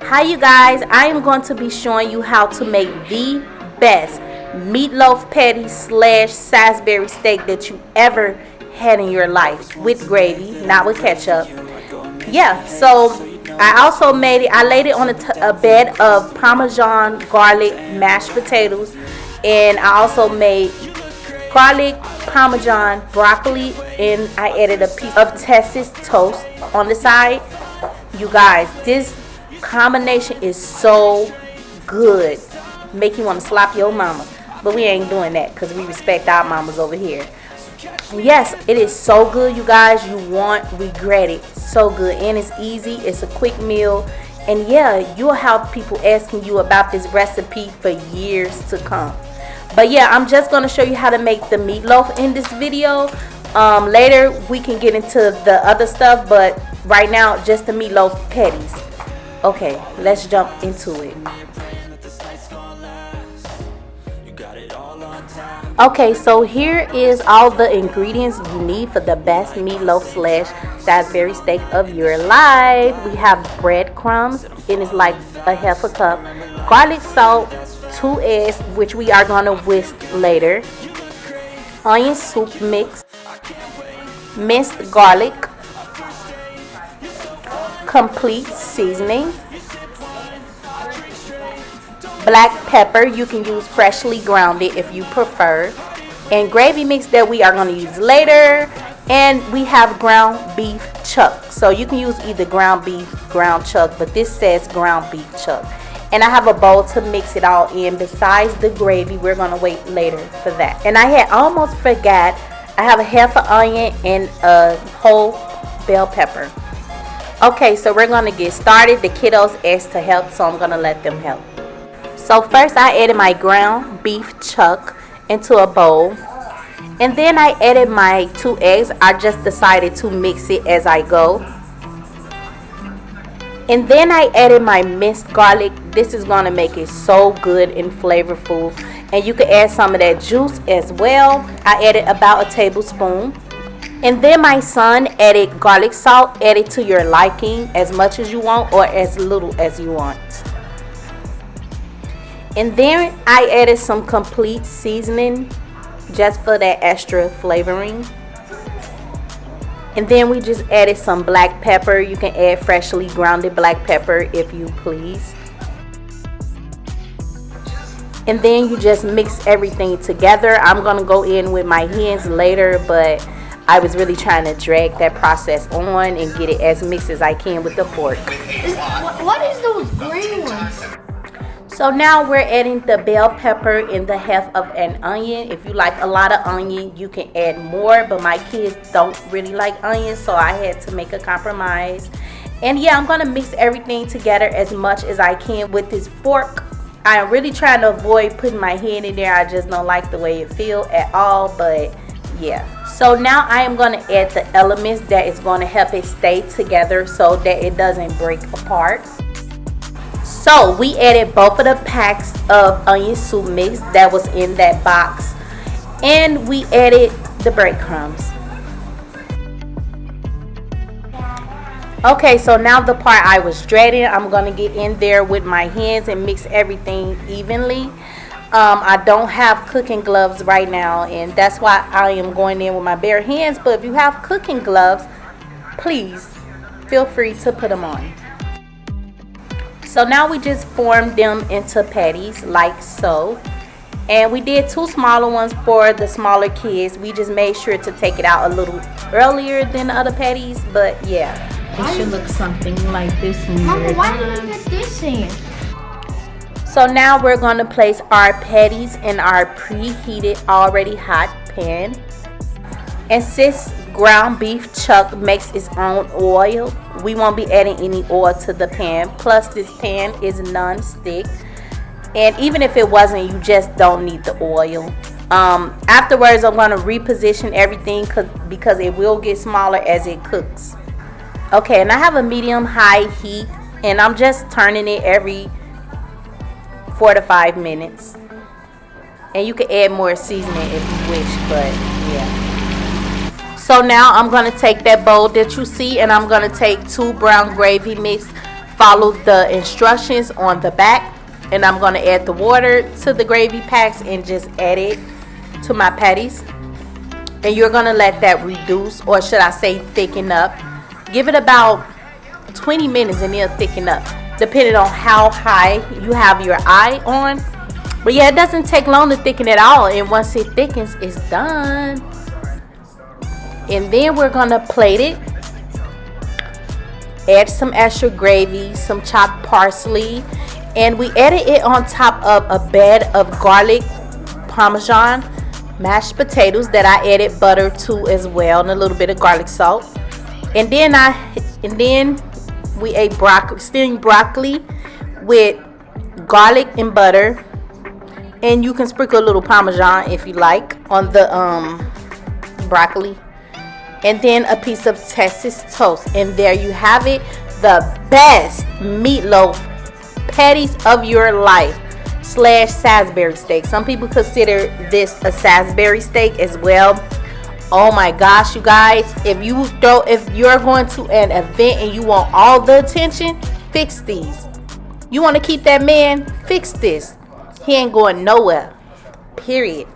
Hi you guys, I am going to be showing you how to make the best meatloaf patty slash Salisbury steak that you ever had in your life, with gravy, not with ketchup. Yeah, so I also made it, I laid it on a bed of Parmesan garlic mashed potatoes, and I also made garlic Parmesan broccoli, and I added a piece of Texas toast on the side. You guys, this combination is so good, make you want to slap your mama, but we ain't doing that because we respect our mamas over here. Yes, it is so good, you guys. You won't regret it. So good, and it's easy. It's a quick meal, and yeah, you'll have people asking you about this recipe for years to come. But yeah, I'm just going to show you how to make the meatloaf in this video. Later we can get into the other stuff, but right now just the meatloaf patties. Okay, let's jump into it. Okay, so here is all the ingredients you need for the best meatloaf slash Salisbury steak of your life. We have breadcrumbs, it is like a half a cup, garlic salt, 2 eggs, which we are going to whisk later, onion soup mix, minced garlic, complete seasoning, black pepper, you can use freshly grounded if you prefer, and gravy mix that we are going to use later. And we have ground beef chuck, so you can use either ground beef, ground chuck, but this says ground beef chuck. And I have a bowl to mix it all in besides the gravy. We're going to wait later for that. And I had almost forgot, I have a half an onion and a whole bell pepper. Okay, so we're going to get started. The kiddos asked to help, so I'm going to let them help. So first I added my ground beef chuck into a bowl, and then I added my 2 eggs. I just decided to mix it as I go. And then I added my minced garlic. This is going to make it so good and flavorful, and you can add some of that juice as well. I added about a tablespoon. And then my son added garlic salt. Add it to your liking, as much as you want or as little as you want. And then I added some complete seasoning just for that extra flavoring. And then we just added some black pepper. You can add freshly grounded black pepper if you please. And then you just mix everything together. I'm going to go in with my hands later, but I was really trying to drag that process on and get it as mixed as I can with the fork. What is those green ones? So now we're adding the bell pepper and the half of an onion. If you like a lot of onion, you can add more, but my kids don't really like onions, so I had to make a compromise. And yeah, I'm going to mix everything together as much as I can with this fork. I am really trying to avoid putting my hand in there. I just don't like the way it feels at all, but yeah. So now I am going to add the elements that is going to help it stay together so that it doesn't break apart. So we added both of the packs of onion soup mix that was in that box, and we added the breadcrumbs. Okay, so now the part I was dreading, I'm going to get in there with my hands and mix everything evenly. I don't have cooking gloves right now, and that's why I am going in with my bare hands, but if you have cooking gloves, please feel free to put them on. So now we just formed them into patties like so, and we did 2 smaller ones for the smaller kids. We just made sure to take it out a little earlier than the other patties, but yeah, it should look something like this when Mama, why did you put this in? So now we're going to place our patties in our preheated already hot pan, and since ground beef chuck makes its own oil, we won't be adding any oil to the pan. Plus this pan is non-stick, and even if it wasn't, you just don't need the oil. Afterwards I'm going to reposition everything because it will get smaller as it cooks. Okay, and I have a medium high heat, and I'm just turning it every 4 to 5 minutes, and you can add more seasoning if you wish, but yeah. So now I'm going to take that bowl that you see, and I'm going to take 2 brown gravy mix follow the instructions on the back, and I'm going to add the water to the gravy packs and just add it to my patties. And you're going to let that reduce, or should I say thicken up. Give it about 20 minutes and it'll thicken up, depending on how high you have your eye on. But yeah, it doesn't take long to thicken at all, and once it thickens, it's done. And then we're gonna plate it. Add some extra gravy, some chopped parsley, and we added it on top of a bed of garlic parmesan, mashed potatoes that I added butter to as well, and a little bit of garlic salt. And then we ate steamed broccoli with garlic and butter, and you can sprinkle a little parmesan if you like on the broccoli, and then a piece of Texas toast. And there you have it, the best meatloaf patties of your life / Salisbury steak. Some people consider this a Salisbury steak as well. Oh my gosh, you guys, if you're going to an event and you want all the attention, fix these. You want to keep that man, fix this. He ain't going nowhere, period.